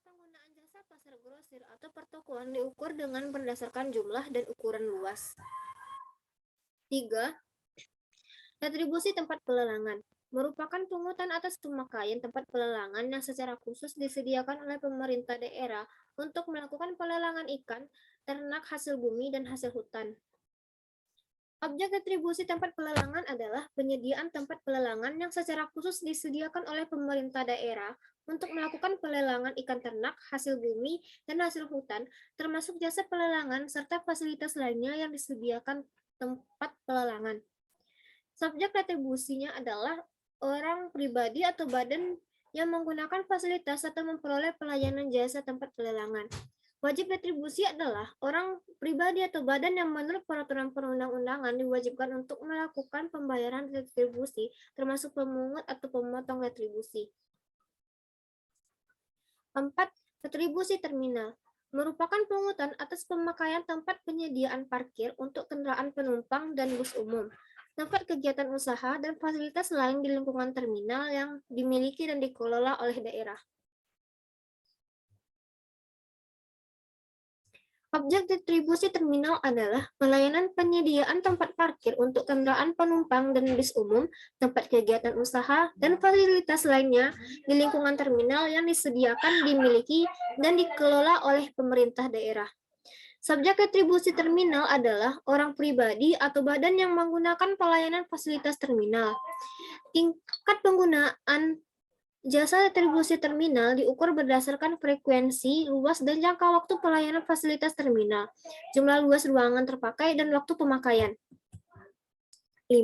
penggunaan jasa pasar grosir atau pertokoan diukur dengan berdasarkan jumlah dan ukuran luas. 3. Retribusi tempat pelelangan merupakan pungutan atas pemakaian tempat pelelangan yang secara khusus disediakan oleh pemerintah daerah untuk melakukan pelelangan ikan, ternak, hasil bumi, dan hasil hutan. Objek retribusi tempat pelelangan adalah penyediaan tempat pelelangan yang secara khusus disediakan oleh pemerintah daerah untuk melakukan pelelangan ikan ternak, hasil bumi, dan hasil hutan, termasuk jasa pelelangan serta fasilitas lainnya yang disediakan tempat pelelangan. Subjek retribusinya adalah orang pribadi atau badan yang menggunakan fasilitas atau memperoleh pelayanan jasa tempat pelelangan. Wajib retribusi adalah orang pribadi atau badan yang menurut peraturan perundang-undangan diwajibkan untuk melakukan pembayaran retribusi, termasuk pemungut atau pemotong retribusi. 4. Retribusi terminal merupakan pungutan atas pemakaian tempat penyediaan parkir untuk kendaraan penumpang dan bus umum, tempat kegiatan usaha, dan fasilitas lain di lingkungan terminal yang dimiliki dan dikelola oleh daerah. Objek retribusi terminal adalah pelayanan penyediaan tempat parkir untuk kendaraan penumpang dan bis umum, tempat kegiatan usaha, dan fasilitas lainnya di lingkungan terminal yang disediakan, dimiliki, dan dikelola oleh pemerintah daerah. Subjek retribusi terminal adalah orang pribadi atau badan yang menggunakan pelayanan fasilitas terminal. Tingkat penggunaan jasa retribusi terminal diukur berdasarkan frekuensi, luas, dan jangka waktu pelayanan fasilitas terminal, jumlah luas ruangan terpakai, dan waktu pemakaian. 5.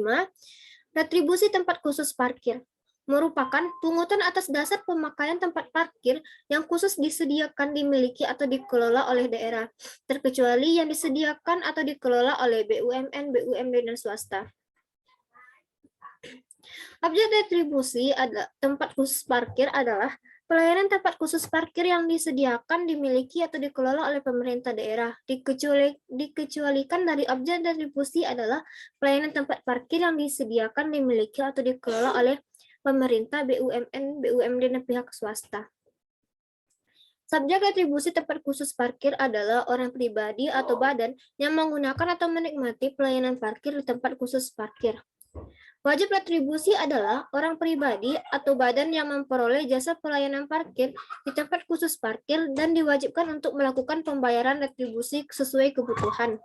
Retribusi tempat khusus parkir merupakan pungutan atas dasar pemakaian tempat parkir yang khusus disediakan, dimiliki, atau dikelola oleh daerah, terkecuali yang disediakan atau dikelola oleh BUMN, BUMD, dan swasta. Objek retribusi tempat khusus parkir adalah pelayanan tempat khusus parkir yang disediakan, dimiliki, atau dikelola oleh pemerintah daerah. Dikecualikan dari objek retribusi adalah pelayanan tempat parkir yang disediakan, dimiliki, atau dikelola oleh pemerintah, BUMN, BUMD, dan pihak swasta. Subjek retribusi tempat khusus parkir adalah orang pribadi atau badan yang menggunakan atau menikmati pelayanan parkir di tempat khusus parkir. Wajib retribusi adalah orang pribadi atau badan yang memperoleh jasa pelayanan parkir di tempat khusus parkir dan diwajibkan untuk melakukan pembayaran retribusi sesuai kebutuhan.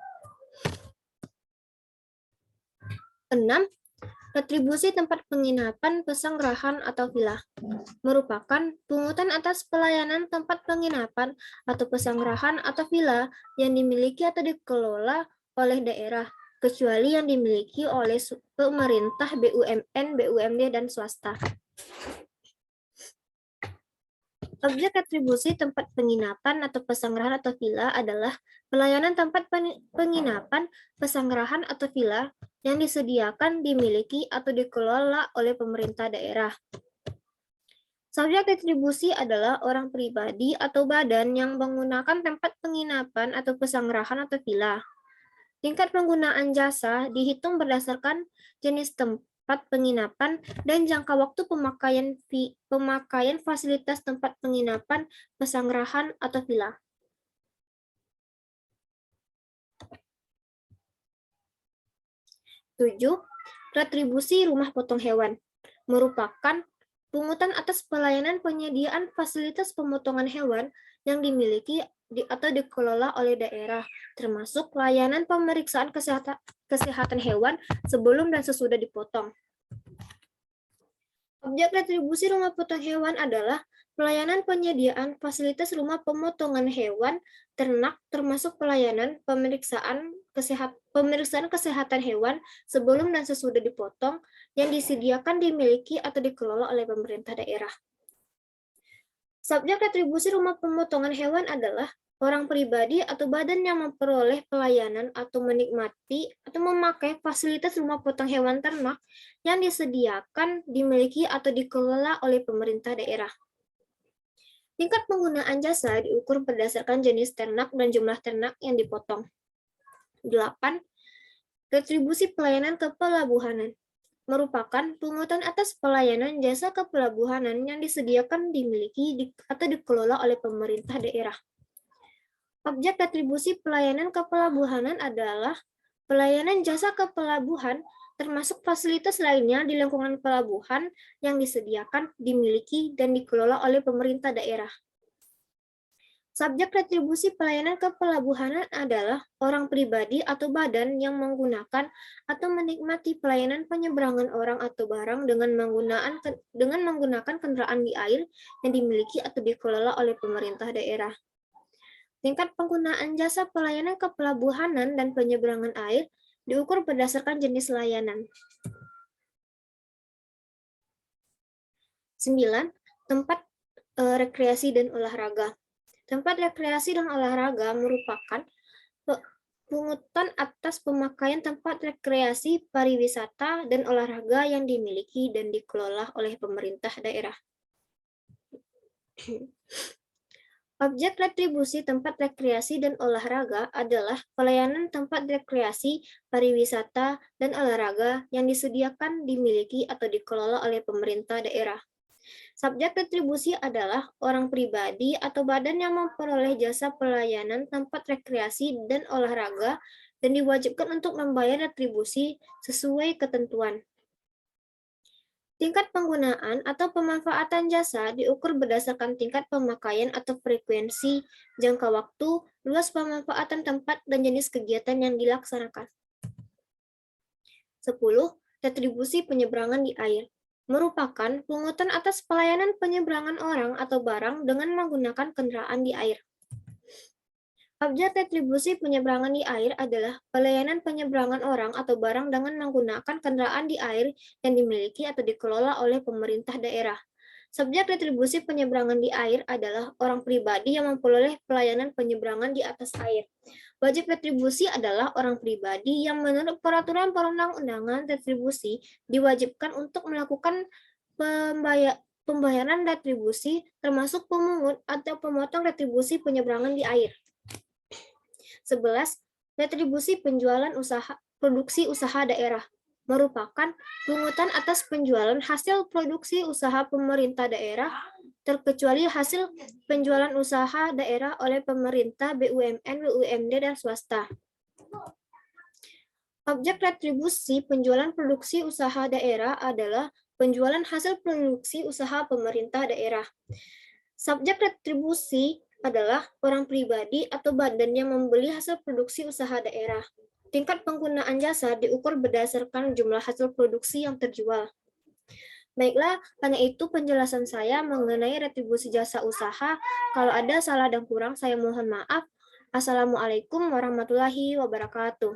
6. Retribusi tempat penginapan, pesanggerahan, atau villa merupakan pungutan atas pelayanan tempat penginapan atau pesanggerahan atau villa yang dimiliki atau dikelola oleh daerah, kecuali yang dimiliki oleh pemerintah, BUMN, BUMD, dan swasta. Objek retribusi tempat penginapan atau pesanggerahan atau villa adalah pelayanan tempat penginapan, pesanggerahan, atau villa yang disediakan, dimiliki, atau dikelola oleh pemerintah daerah. Subjek retribusi adalah orang pribadi atau badan yang menggunakan tempat penginapan atau pesanggerahan atau villa. Tingkat penggunaan jasa dihitung berdasarkan jenis tempat penginapan dan jangka waktu pemakaian fasilitas tempat penginapan, pesanggerahan, atau villa. 7. Retribusi rumah potong hewan merupakan pungutan atas pelayanan penyediaan fasilitas pemotongan hewan yang dimiliki atau dikelola oleh daerah, termasuk layanan pemeriksaan kesehatan hewan sebelum dan sesudah dipotong. Objek retribusi rumah potong hewan adalah pelayanan penyediaan fasilitas rumah pemotongan hewan ternak, termasuk pelayanan pemeriksaan kesehatan hewan sebelum dan sesudah dipotong yang disediakan, dimiliki, atau dikelola oleh pemerintah daerah. Subjek retribusi rumah pemotongan hewan adalah orang pribadi atau badan yang memperoleh pelayanan atau menikmati atau memakai fasilitas rumah potong hewan ternak yang disediakan, dimiliki, atau dikelola oleh pemerintah daerah. Tingkat penggunaan jasa diukur berdasarkan jenis ternak dan jumlah ternak yang dipotong. 8. Retribusi pelayanan kepelabuhanan merupakan pungutan atas pelayanan jasa kepelabuhanan yang disediakan, dimiliki, atau dikelola oleh pemerintah daerah. Objek retribusi pelayanan kepelabuhanan adalah pelayanan jasa kepelabuhan, termasuk fasilitas lainnya di lingkungan pelabuhan yang disediakan, dimiliki, dan dikelola oleh pemerintah daerah. Subjek retribusi pelayanan kepelabuhanan adalah orang pribadi atau badan yang menggunakan atau menikmati pelayanan penyeberangan orang atau barang dengan menggunakan kendaraan di air yang dimiliki atau dikelola oleh pemerintah daerah. Tingkat penggunaan jasa pelayanan kepelabuhanan dan penyeberangan air diukur berdasarkan jenis layanan. 9. Tempat rekreasi dan olahraga. Tempat rekreasi dan olahraga merupakan pungutan atas pemakaian tempat rekreasi, pariwisata, dan olahraga yang dimiliki dan dikelola oleh pemerintah daerah. Objek retribusi tempat rekreasi dan olahraga adalah pelayanan tempat rekreasi, pariwisata, dan olahraga yang disediakan, dimiliki, atau dikelola oleh pemerintah daerah. Subjek retribusi adalah orang pribadi atau badan yang memperoleh jasa pelayanan tempat rekreasi dan olahraga dan diwajibkan untuk membayar retribusi sesuai ketentuan. Tingkat penggunaan atau pemanfaatan jasa diukur berdasarkan tingkat pemakaian atau frekuensi, jangka waktu, luas pemanfaatan tempat, dan jenis kegiatan yang dilaksanakan. 10. Retribusi penyeberangan di air merupakan pungutan atas pelayanan penyeberangan orang atau barang dengan menggunakan kendaraan di air. Objek retribusi penyeberangan di air adalah pelayanan penyeberangan orang atau barang dengan menggunakan kendaraan di air yang dimiliki atau dikelola oleh pemerintah daerah. Subjek retribusi penyeberangan di air adalah orang pribadi yang memperoleh pelayanan penyeberangan di atas air. Wajib retribusi adalah orang pribadi yang menurut peraturan perundang-undangan retribusi diwajibkan untuk melakukan pembayaran retribusi termasuk pemungut atau pemotong retribusi penyeberangan di air. 11. Retribusi penjualan produksi usaha daerah merupakan pungutan atas penjualan hasil produksi usaha pemerintah daerah, terkecuali hasil penjualan usaha daerah oleh pemerintah, BUMN, BUMD, dan swasta. Objek retribusi penjualan produksi usaha daerah adalah penjualan hasil produksi usaha pemerintah daerah. Subjek retribusi adalah orang pribadi atau badan yang membeli hasil produksi usaha daerah. Tingkat penggunaan jasa diukur berdasarkan jumlah hasil produksi yang terjual. Baiklah, hanya itu penjelasan saya mengenai retribusi jasa usaha. Kalau ada salah dan kurang, saya mohon maaf. Assalamualaikum warahmatullahi wabarakatuh.